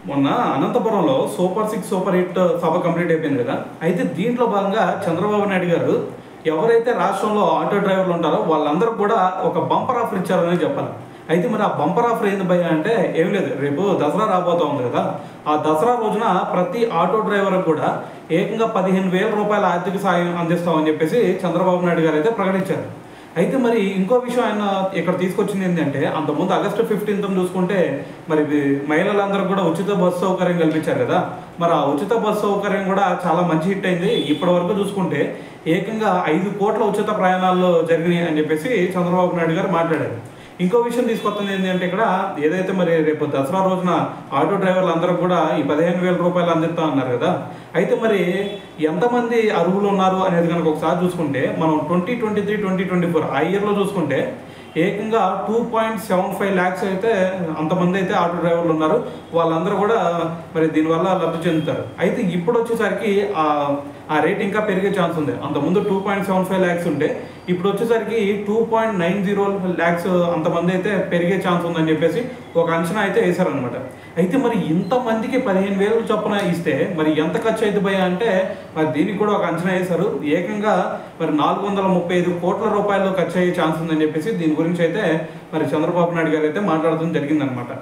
మొన్న అనంతపురంలో super 6 super hit సభ complete అయిపోయింది కదా. అయితే దీంట్లో భాగంగా చంద్రబాబు నాయుడు గారు ఎవరైతే రాష్ట్రంలో ఆటో డ్రైవర్లు ఉంటారో వాళ్ళందరూ కూడా ఒక బంపర్ ఆఫర్ ఇచ్చారని చెప్పాలి. అయితే మరి ఆ బంపర్ ఆఫర్ ఏంది భయ్య అంటే ఏం లేదు, రేపు దసరా రాబోతా ఉంది కదా. ఆ దసరా రోజున ప్రతి ఆటో డ్రైవర్కి కూడా ఏకంగా 15,000 రూపాయల ఆర్థిక సాయం అందిస్తామని చెప్పేసి చంద్రబాబు నాయుడు గారు అయితే ప్రకటించారు. అయితే మరి ఇంకో విషయం ఆయన ఇక్కడ తీసుకొచ్చింది ఏంటంటే, అంతకుముందు ఆగస్టు 15th చూసుకుంటే మరి మహిళలందరూ కూడా ఉచిత బస్సు సౌకర్యం కల్పించారు కదా. మరి ఆ ఉచిత బస్సు సౌకర్యం కూడా చాలా మంచి హిట్ అయింది. ఇప్పటి వరకు చూసుకుంటే ఏకంగా 5 కోట్ల ఉచిత ప్రయాణాలు జరిగినాయి అని చెప్పేసి చంద్రబాబు నాయుడు గారు మాట్లాడారు. ఇంకో విషయం తీసుకొస్తుంది ఏంటంటే, ఇక్కడ ఏదైతే మరి రేపు దసరా రోజున ఆటో డ్రైవర్లు అందరూ కూడా ఈ 15,000 రూపాయలు అందిస్తా అన్నారు కదా. అయితే మరి ఎంతమంది అర్హులు ఉన్నారు అనేది కనుక ఒకసారి చూసుకుంటే, మనం 2023-2024 ఆ ఇయర్లో చూసుకుంటే ఏకంగా 2.75 lakhs అయితే అంతమంది అయితే ఆటో డ్రైవర్లు ఉన్నారు. వాళ్ళందరూ కూడా మరి దీనివల్ల లబ్ధి చెందుతారు. అయితే ఇప్పుడు వచ్చేసరికి ఆ రేట్ ఇంకా పెరిగే ఛాన్స్ ఉంది. అంతకుముందు 2.75 lakhs ఉంటే ఇప్పుడు వచ్చేసరికి 2.90 lakhs అంతమంది అయితే పెరిగే ఛాన్స్ ఉందని చెప్పేసి ఒక అంచనా అయితే వేశారనమాట. అయితే మరి ఇంతమందికి 15,000 చొప్పున ఇస్తే మరి ఎంత ఖర్చు అయితే భయ అంటే, మరి దీనికి కూడా ఒక అంచనా వేశారు. ఏకంగా మరి 435 కోట్ల రూపాయలు ఖర్చు అయ్యే ఛాన్స్ ఉందని చెప్పేసి దీని గురించి అయితే మరి చంద్రబాబు నాయుడు గారు అయితే మాట్లాడడం జరిగిందనమాట.